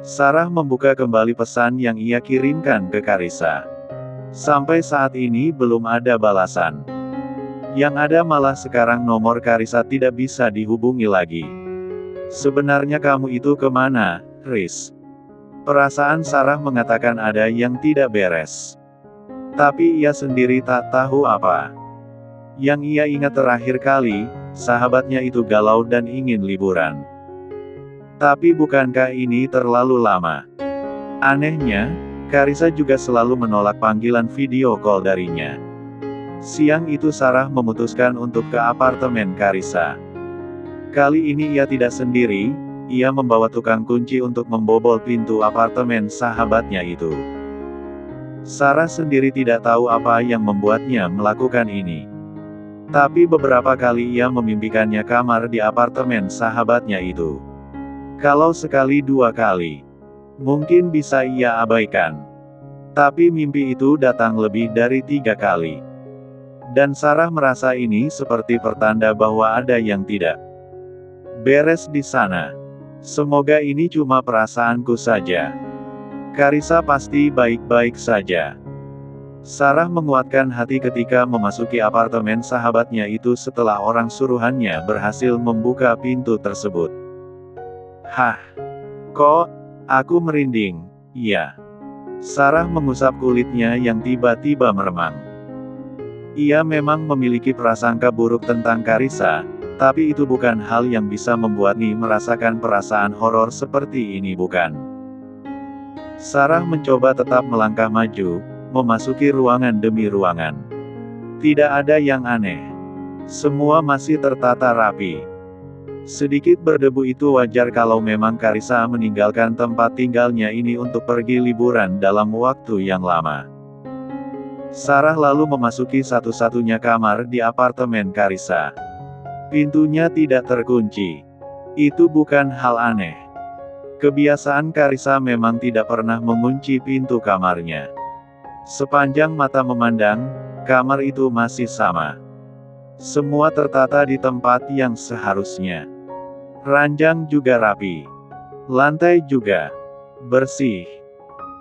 Sarah membuka kembali pesan yang ia kirimkan ke Carissa. Sampai saat ini belum ada balasan. Yang ada malah sekarang nomor Carissa tidak bisa dihubungi lagi. Sebenarnya kamu itu kemana, Riz? Perasaan Sarah mengatakan ada yang tidak beres. Tapi ia sendiri tak tahu apa. Yang ia ingat terakhir kali, sahabatnya itu galau dan ingin liburan. Tapi bukankah ini terlalu lama? Anehnya, Carissa juga selalu menolak panggilan video call darinya. Siang itu Sarah memutuskan untuk ke apartemen Carissa. Kali ini ia tidak sendiri, ia membawa tukang kunci untuk membobol pintu apartemen sahabatnya itu. Sarah sendiri tidak tahu apa yang membuatnya melakukan ini. Tapi beberapa kali ia memimpikannya kamar di apartemen sahabatnya itu. Kalau sekali dua kali, mungkin bisa ia abaikan. Tapi mimpi itu datang lebih dari 3 kali. Dan Sarah merasa ini seperti pertanda bahwa ada yang tidak beres di sana. Semoga ini cuma perasaanku saja. Carissa pasti baik-baik saja. Sarah menguatkan hati ketika memasuki apartemen sahabatnya itu setelah orang suruhannya berhasil membuka pintu tersebut. Hah? Kok? Aku merinding. Ya. Sarah mengusap kulitnya yang tiba-tiba meremang. Ia memang memiliki prasangka buruk tentang Carissa, tapi itu bukan hal yang bisa membuatnya merasakan perasaan horor seperti ini, bukan? Sarah mencoba tetap melangkah maju, memasuki ruangan demi ruangan. Tidak ada yang aneh. Semua masih tertata rapi. Sedikit berdebu itu wajar kalau memang Carissa meninggalkan tempat tinggalnya ini untuk pergi liburan dalam waktu yang lama. Sarah lalu memasuki satu-satunya kamar di apartemen Carissa. Pintunya tidak terkunci. Itu bukan hal aneh. Kebiasaan Carissa memang tidak pernah mengunci pintu kamarnya. Sepanjang mata memandang, kamar itu masih sama. Semua tertata di tempat yang seharusnya. Ranjang juga rapi. Lantai juga bersih.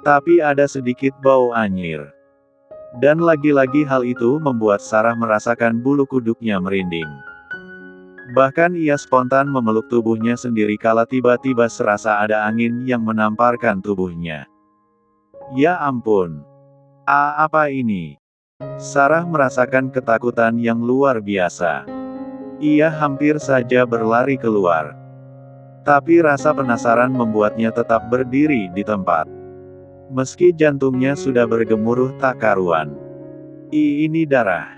Tapi ada sedikit bau anyir. Dan lagi-lagi hal itu membuat Sarah merasakan bulu kuduknya merinding. Bahkan ia spontan memeluk tubuhnya sendiri kala tiba-tiba serasa ada angin yang menamparkan tubuhnya. Ya ampun. Apa ini? Sarah merasakan ketakutan yang luar biasa. Ia hampir saja berlari keluar. Tapi rasa penasaran membuatnya tetap berdiri di tempat. Meski jantungnya sudah bergemuruh tak karuan. Ini darah.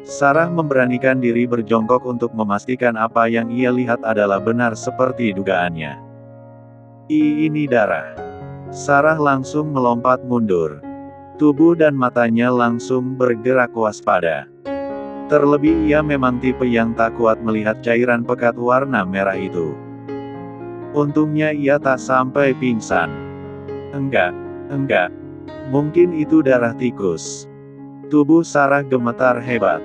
Sarah memberanikan diri berjongkok untuk memastikan apa yang ia lihat adalah benar seperti dugaannya. Ini darah. Sarah langsung melompat mundur. Tubuh dan matanya langsung bergerak waspada. Terlebih ia memang tipe yang tak kuat melihat cairan pekat warna merah itu. Untungnya ia tak sampai pingsan. Enggak. Mungkin itu darah tikus. Tubuh Sarah gemetar hebat.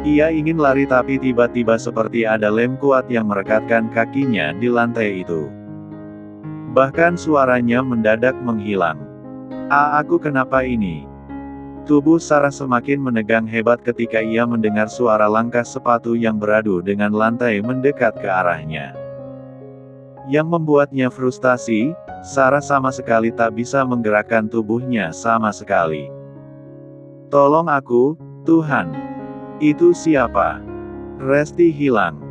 Ia ingin lari tapi tiba-tiba seperti ada lem kuat yang merekatkan kakinya di lantai itu. Bahkan suaranya mendadak menghilang. Aku kenapa ini? Tubuh Sarah semakin menegang hebat ketika ia mendengar suara langkah sepatu yang beradu dengan lantai mendekat ke arahnya. Yang membuatnya frustasi, Sarah sama sekali tak bisa menggerakkan tubuhnya sama sekali. Tolong aku, Tuhan. Itu siapa? Resti hilang.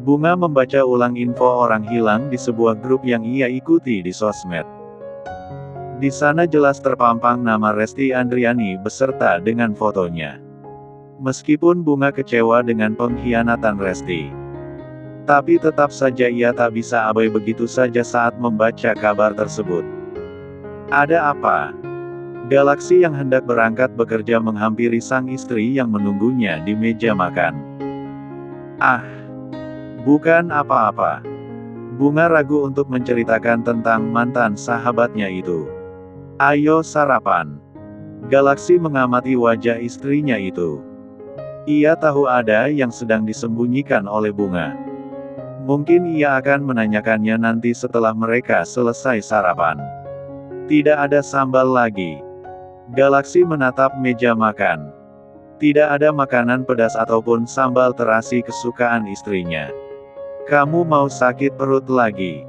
Bunga membaca ulang info orang hilang di sebuah grup yang ia ikuti di sosmed. Di sana jelas terpampang nama Resti Andriani beserta dengan fotonya. Meskipun Bunga kecewa dengan pengkhianatan Resti, tapi tetap saja ia tak bisa abai begitu saja saat membaca kabar tersebut. Ada apa? Galaksi yang hendak berangkat bekerja menghampiri sang istri yang menunggunya di meja makan. Bukan apa-apa. Bunga ragu untuk menceritakan tentang mantan sahabatnya itu. Ayo sarapan. Galaksi mengamati wajah istrinya itu. Ia tahu ada yang sedang disembunyikan oleh Bunga. Mungkin ia akan menanyakannya nanti setelah mereka selesai sarapan. Tidak ada sambal lagi. Galaksi menatap meja makan. Tidak ada makanan pedas ataupun sambal terasi kesukaan istrinya. Kamu mau sakit perut lagi?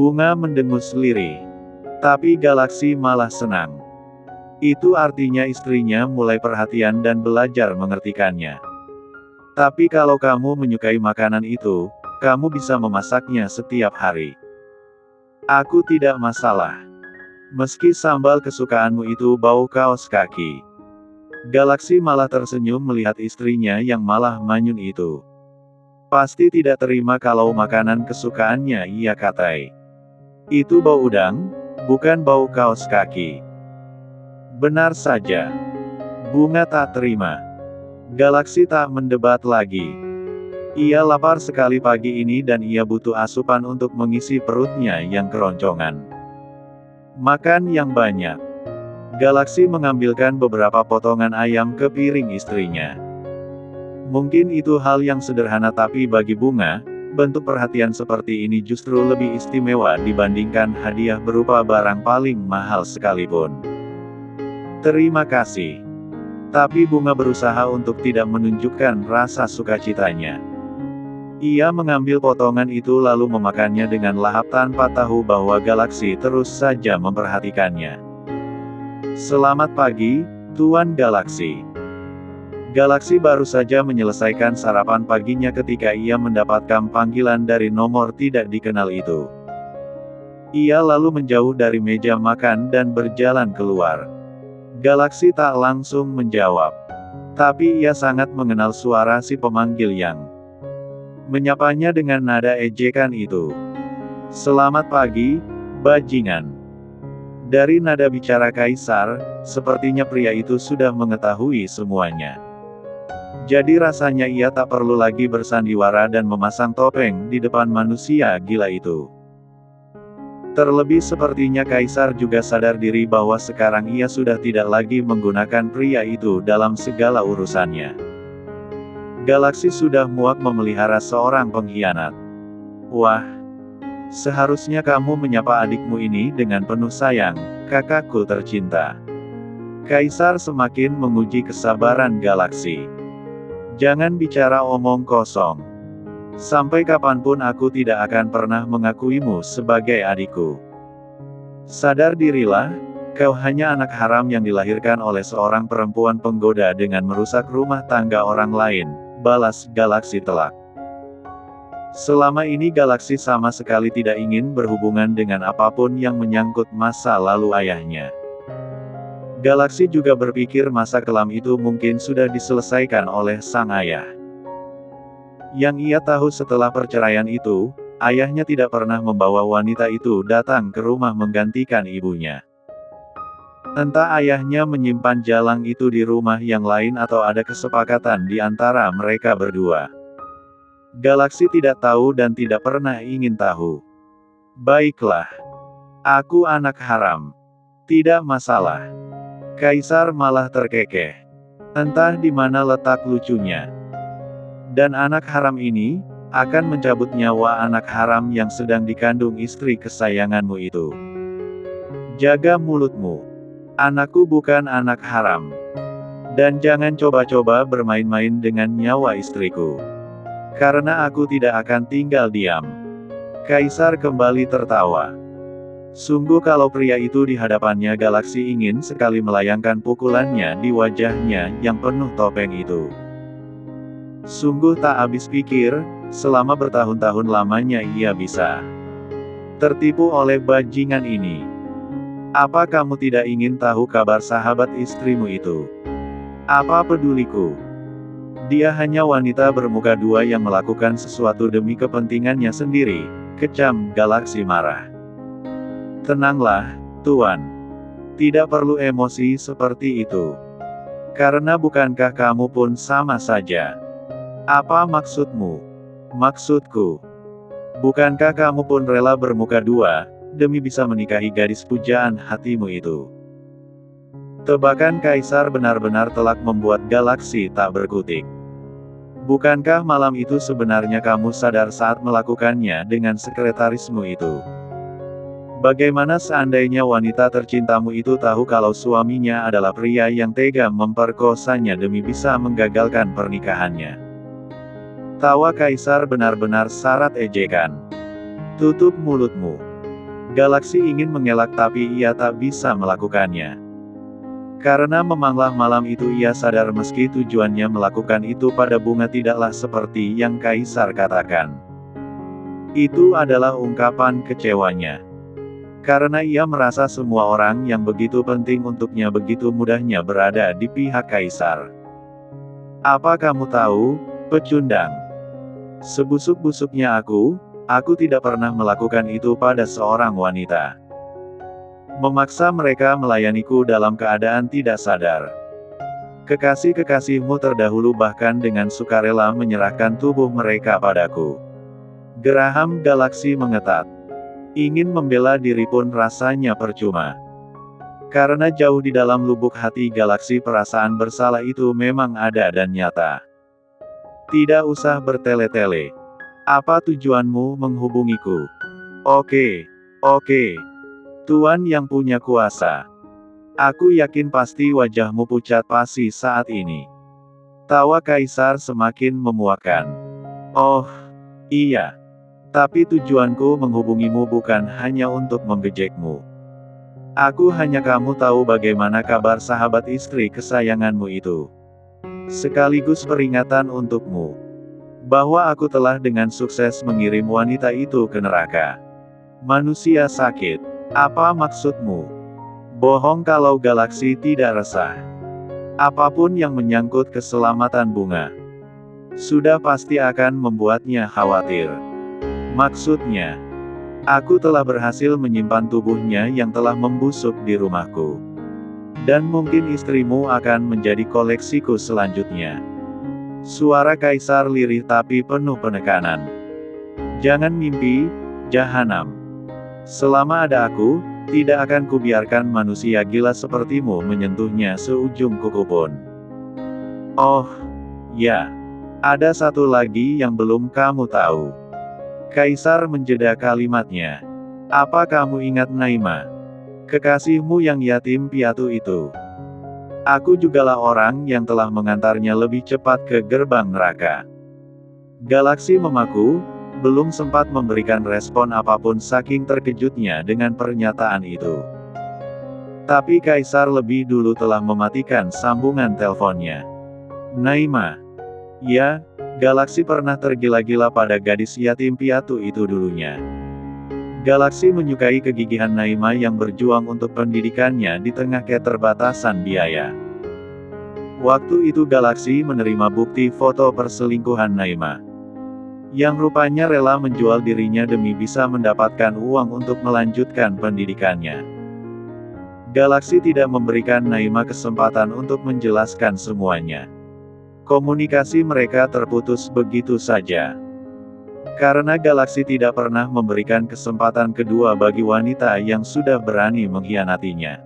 Bunga mendengus lirih. Tapi Galaksi malah senang. Itu artinya istrinya mulai perhatian dan belajar mengertikannya. Tapi kalau kamu menyukai makanan itu, kamu bisa memasaknya setiap hari. Aku tidak masalah. Meski sambal kesukaanmu itu bau kaos kaki. Galaksi malah tersenyum melihat istrinya yang malah manyun itu. Pasti tidak terima kalau makanan kesukaannya ia katai. Itu bau udang, bukan bau kaos kaki. Benar saja. Bunga tak terima. Galaksi tak mendebat lagi. Ia lapar sekali pagi ini dan ia butuh asupan untuk mengisi perutnya yang keroncongan. Makan yang banyak. Galaksi mengambilkan beberapa potongan ayam ke piring istrinya. Mungkin itu hal yang sederhana tapi bagi Bunga, bentuk perhatian seperti ini justru lebih istimewa dibandingkan hadiah berupa barang paling mahal sekalipun. Terima kasih. Tapi Bunga berusaha untuk tidak menunjukkan rasa sukacitanya. Ia mengambil potongan itu lalu memakannya dengan lahap tanpa tahu bahwa Galaksi terus saja memperhatikannya. Selamat pagi, Tuan Galaksi. Galaksi baru saja menyelesaikan sarapan paginya ketika ia mendapatkan panggilan dari nomor tidak dikenal itu. Ia lalu menjauh dari meja makan dan berjalan keluar. Galaksi tak langsung menjawab. Tapi ia sangat mengenal suara si pemanggil yang menyapanya dengan nada ejekan itu. Selamat pagi, bajingan. Dari nada bicara Kaisar, sepertinya pria itu sudah mengetahui semuanya. Jadi rasanya ia tak perlu lagi bersandiwara dan memasang topeng di depan manusia gila itu. Terlebih sepertinya Kaisar juga sadar diri bahwa sekarang ia sudah tidak lagi menggunakan pria itu dalam segala urusannya. Galaksi sudah muak memelihara seorang pengkhianat. Wah, seharusnya kamu menyapa adikmu ini dengan penuh sayang, kakakku tercinta. Kaisar semakin menguji kesabaran Galaksi. Jangan bicara omong kosong. Sampai kapanpun aku tidak akan pernah mengakuimu sebagai adikku. Sadar dirilah, kau hanya anak haram yang dilahirkan oleh seorang perempuan penggoda dengan merusak rumah tangga orang lain, balas Galaksi telak. Selama ini Galaksi sama sekali tidak ingin berhubungan dengan apapun yang menyangkut masa lalu ayahnya. Galaksi juga berpikir masa kelam itu mungkin sudah diselesaikan oleh sang ayah. Yang ia tahu setelah perceraian itu, ayahnya tidak pernah membawa wanita itu datang ke rumah menggantikan ibunya. Entah ayahnya menyimpan jalang itu di rumah yang lain atau ada kesepakatan di antara mereka berdua. Galaksi tidak tahu dan tidak pernah ingin tahu. Baiklah. Aku anak haram. Tidak masalah. Kaisar malah terkekeh. Entah di mana letak lucunya. Dan anak haram ini, akan mencabut nyawa anak haram yang sedang dikandung istri kesayanganmu itu. Jaga mulutmu. Anakku bukan anak haram. Dan jangan coba-coba bermain-main dengan nyawa istriku. Karena aku tidak akan tinggal diam. Kaisar kembali tertawa. Sungguh kalau pria itu di hadapannya Galaksi ingin sekali melayangkan pukulannya di wajahnya yang penuh topeng itu. Sungguh tak habis pikir, selama bertahun-tahun lamanya ia bisa tertipu oleh bajingan ini. Apa kamu tidak ingin tahu kabar sahabat istrimu itu? Apa peduliku? Dia hanya wanita bermuka dua yang melakukan sesuatu demi kepentingannya sendiri, kecam Galaksi marah. Tenanglah, Tuan. Tidak perlu emosi seperti itu. Karena bukankah kamu pun sama saja? Apa maksudmu? Maksudku. Bukankah kamu pun rela bermuka dua, demi bisa menikahi gadis pujaan hatimu itu? Tebakan Kaisar benar-benar telak membuat Galaksi tak berkutik. Bukankah malam itu sebenarnya kamu sadar saat melakukannya dengan sekretarismu itu? Bagaimana seandainya wanita tercintamu itu tahu kalau suaminya adalah pria yang tega memperkosanya demi bisa menggagalkan pernikahannya? Tawa kaisar benar-benar syarat ejekan. Tutup mulutmu. Galaksi ingin mengelak tapi ia tak bisa melakukannya. Karena memanglah malam itu ia sadar meski tujuannya melakukan itu pada bunga tidaklah seperti yang kaisar katakan. Itu adalah ungkapan kecewanya. Karena ia merasa semua orang yang begitu penting untuknya begitu mudahnya berada di pihak kaisar. Apa kamu tahu, pecundang? Sebusuk-busuknya aku tidak pernah melakukan itu pada seorang wanita. Memaksa mereka melayaniku dalam keadaan tidak sadar. Kekasih-kekasihmu terdahulu bahkan dengan sukarela menyerahkan tubuh mereka padaku. Geraham Galaksi mengetat. Ingin membela diri pun rasanya percuma. Karena jauh di dalam lubuk hati Galaksi perasaan bersalah itu memang ada dan nyata. Tidak usah bertele-tele. Apa tujuanmu menghubungiku? Oke. Tuan yang punya kuasa. Aku yakin pasti wajahmu pucat pasi saat ini. Tawa kaisar semakin memuakan. Oh, iya. Tapi tujuanku menghubungimu bukan hanya untuk membejekmu. Aku hanya kamu tahu bagaimana kabar sahabat istri kesayanganmu itu. Sekaligus peringatan untukmu. Bahwa aku telah dengan sukses mengirim wanita itu ke neraka. Manusia sakit. Apa maksudmu? Bohong kalau Galaksi tidak resah. Apapun yang menyangkut keselamatan bunga. Sudah pasti akan membuatnya khawatir. Maksudnya, aku telah berhasil menyimpan tubuhnya yang telah membusuk di rumahku. Dan mungkin istrimu akan menjadi koleksiku selanjutnya. Suara kaisar lirih tapi penuh penekanan. Jangan mimpi, jahanam. Selama ada aku, tidak akan kubiarkan manusia gila sepertimu menyentuhnya seujung kuku pun. Oh, ya. Ada satu lagi yang belum kamu tahu. Kaisar menjeda kalimatnya. Apa kamu ingat Naima? Kekasihmu yang yatim piatu itu. Aku jugalah orang yang telah mengantarnya lebih cepat ke gerbang neraka. Galaksi memaku, belum sempat memberikan respon apapun saking terkejutnya dengan pernyataan itu. Tapi kaisar lebih dulu telah mematikan sambungan teleponnya. Naima. Ya, Galaksi pernah tergila-gila pada gadis yatim piatu itu dulunya. Galaksi menyukai kegigihan Naima yang berjuang untuk pendidikannya di tengah keterbatasan biaya. Waktu itu Galaksi menerima bukti foto perselingkuhan Naima. Yang rupanya rela menjual dirinya demi bisa mendapatkan uang untuk melanjutkan pendidikannya. Galaksi tidak memberikan Naima kesempatan untuk menjelaskan semuanya. Komunikasi mereka terputus begitu saja. Karena Galaksi tidak pernah memberikan kesempatan kedua bagi wanita yang sudah berani mengkhianatinya.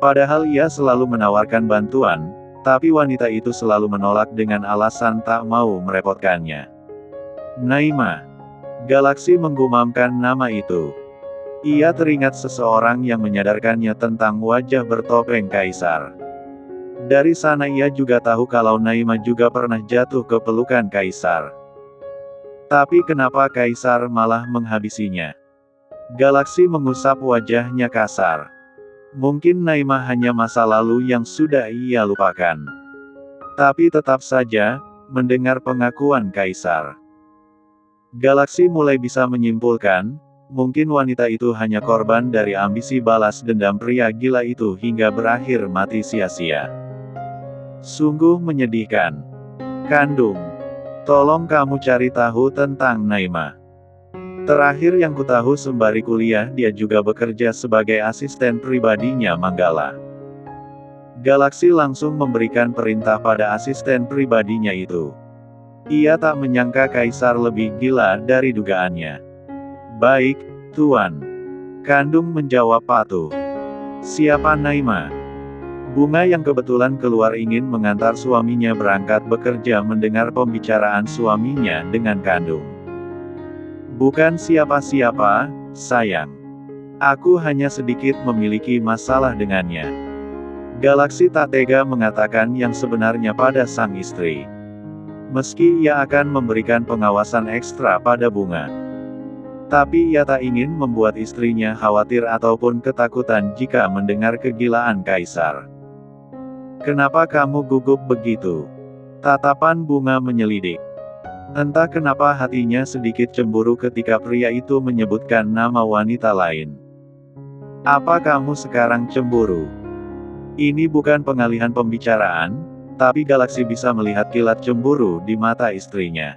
Padahal ia selalu menawarkan bantuan, tapi wanita itu selalu menolak dengan alasan tak mau merepotkannya. Naima. Galaksi menggumamkan nama itu. Ia teringat seseorang yang menyadarkannya tentang wajah bertopeng kaisar. Dari sana ia juga tahu kalau Naima juga pernah jatuh ke pelukan kaisar. Tapi kenapa kaisar malah menghabisinya? Galaksi mengusap wajahnya kasar. Mungkin Naima hanya masa lalu yang sudah ia lupakan. Tapi tetap saja, mendengar pengakuan kaisar. Galaksi mulai bisa menyimpulkan, mungkin wanita itu hanya korban dari ambisi balas dendam pria gila itu hingga berakhir mati sia-sia. Sungguh menyedihkan. Kandung. Tolong kamu cari tahu tentang Naima. Terakhir yang kutahu sembari kuliah dia juga bekerja sebagai asisten pribadinya Manggala. Galaksi langsung memberikan perintah pada asisten pribadinya itu. Ia tak menyangka kaisar lebih gila dari dugaannya. Baik, Tuan. Kandung menjawab patuh. Siapa Naima? Bunga yang kebetulan keluar ingin mengantar suaminya berangkat bekerja mendengar pembicaraan suaminya dengan kandung. Bukan siapa-siapa, sayang. Aku hanya sedikit memiliki masalah dengannya. Galaksi tak tega mengatakan yang sebenarnya pada sang istri. Meski ia akan memberikan pengawasan ekstra pada Bunga. Tapi ia tak ingin membuat istrinya khawatir ataupun ketakutan jika mendengar kegilaan Kaisar. Kenapa kamu gugup begitu? Tatapan Bunga menyelidik. Entah kenapa hatinya sedikit cemburu ketika pria itu menyebutkan nama wanita lain. Apa kamu sekarang cemburu? Ini bukan pengalihan pembicaraan, tapi Galaksi bisa melihat kilat cemburu di mata istrinya.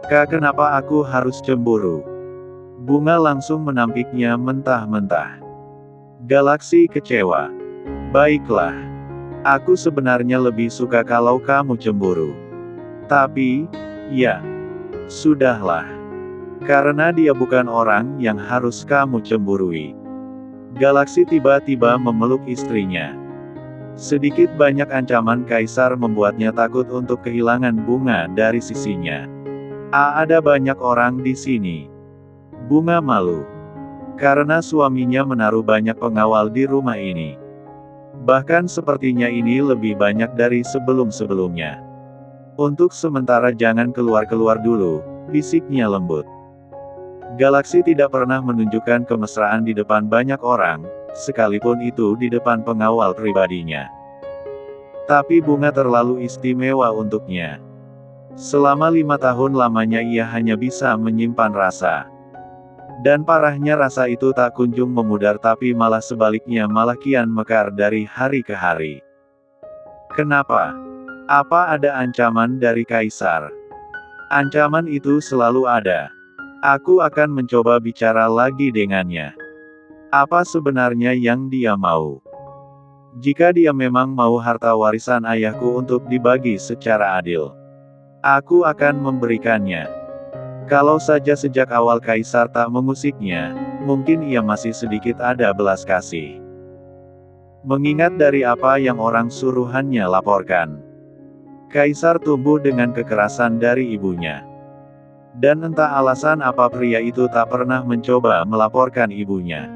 Kak, kenapa aku harus cemburu? Bunga langsung menampiknya mentah-mentah. Galaksi kecewa. Baiklah. Aku sebenarnya lebih suka kalau kamu cemburu. Tapi, ya, sudahlah. Karena dia bukan orang yang harus kamu cemburui. Galaksi tiba-tiba memeluk istrinya. Sedikit banyak ancaman Kaisar membuatnya takut untuk kehilangan Bunga dari sisinya. Ada banyak orang di sini. Bunga malu. Karena suaminya menaruh banyak pengawal di rumah ini. Bahkan sepertinya ini lebih banyak dari sebelum-sebelumnya. Untuk sementara jangan keluar-keluar dulu, bisiknya lembut. Galaksi tidak pernah menunjukkan kemesraan di depan banyak orang, sekalipun itu di depan pengawal pribadinya. Tapi Bunga terlalu istimewa untuknya. Selama 5 tahun lamanya ia hanya bisa menyimpan rasa. Dan parahnya rasa itu tak kunjung memudar tapi malah sebaliknya malah kian mekar dari hari ke hari. Kenapa? Apa ada ancaman dari Kaisar? Ancaman itu selalu ada. Aku akan mencoba bicara lagi dengannya. Apa sebenarnya yang dia mau? Jika dia memang mau harta warisan ayahku untuk dibagi secara adil, aku akan memberikannya. Kalau saja sejak awal Kaisar tak mengusiknya, mungkin ia masih sedikit ada belas kasih. Mengingat dari apa yang orang suruhannya laporkan. Kaisar tumbuh dengan kekerasan dari ibunya. Dan entah alasan apa pria itu tak pernah mencoba melaporkan ibunya.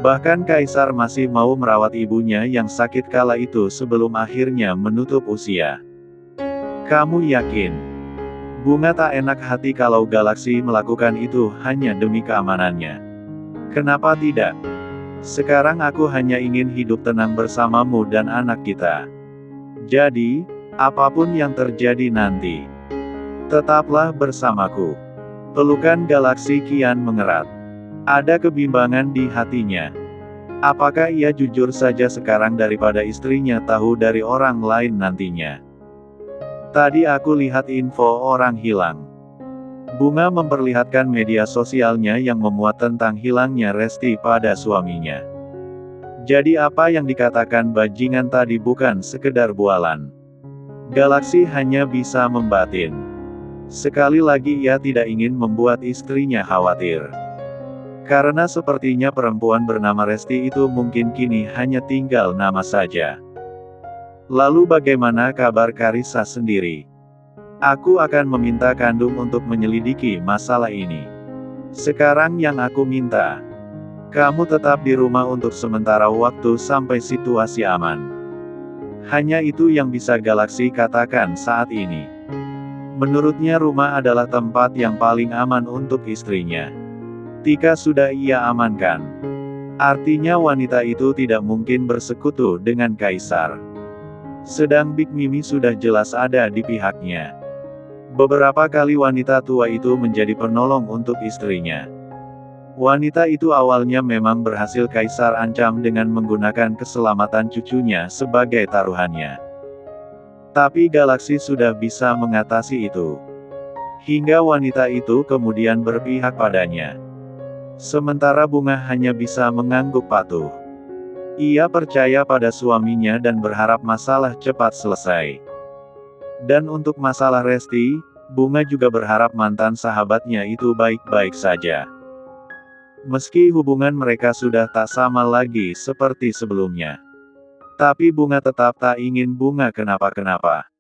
Bahkan Kaisar masih mau merawat ibunya yang sakit kala itu sebelum akhirnya menutup usia. Kamu yakin? Bunga tak enak hati kalau Galaksi melakukan itu hanya demi keamanannya. Kenapa tidak? Sekarang aku hanya ingin hidup tenang bersamamu dan anak kita. Jadi, apapun yang terjadi nanti, tetaplah bersamaku. Pelukan Galaksi kian mengerat. Ada kebimbangan di hatinya. Apakah ia jujur saja sekarang daripada istrinya tahu dari orang lain nantinya? Tadi aku lihat info orang hilang. Bunga memperlihatkan media sosialnya yang memuat tentang hilangnya Resti pada suaminya. Jadi apa yang dikatakan bajingan tadi bukan sekedar bualan. Galaksi hanya bisa membatin. Sekali lagi ia tidak ingin membuat istrinya khawatir. Karena sepertinya perempuan bernama Resti itu mungkin kini hanya tinggal nama saja. Lalu bagaimana kabar Karissa sendiri? Aku akan meminta kandung untuk menyelidiki masalah ini. Sekarang yang aku minta, kamu tetap di rumah untuk sementara waktu sampai situasi aman. Hanya itu yang bisa Galaksi katakan saat ini. Menurutnya rumah adalah tempat yang paling aman untuk istrinya. Jika sudah ia amankan, artinya wanita itu tidak mungkin bersekutu dengan Kaisar. Sedang Big Mimi sudah jelas ada di pihaknya. Beberapa kali wanita tua itu menjadi penolong untuk istrinya. Wanita itu awalnya memang berhasil Kaisar ancam dengan menggunakan keselamatan cucunya sebagai taruhannya. Tapi Galaksi sudah bisa mengatasi itu. Hingga wanita itu kemudian berpihak padanya. Sementara Bunga hanya bisa mengangguk patuh. Ia percaya pada suaminya dan berharap masalah cepat selesai. Dan untuk masalah Resti, Bunga juga berharap mantan sahabatnya itu baik-baik saja. Meski hubungan mereka sudah tak sama lagi seperti sebelumnya. Tapi bunga tetap tak ingin bunga kenapa-kenapa.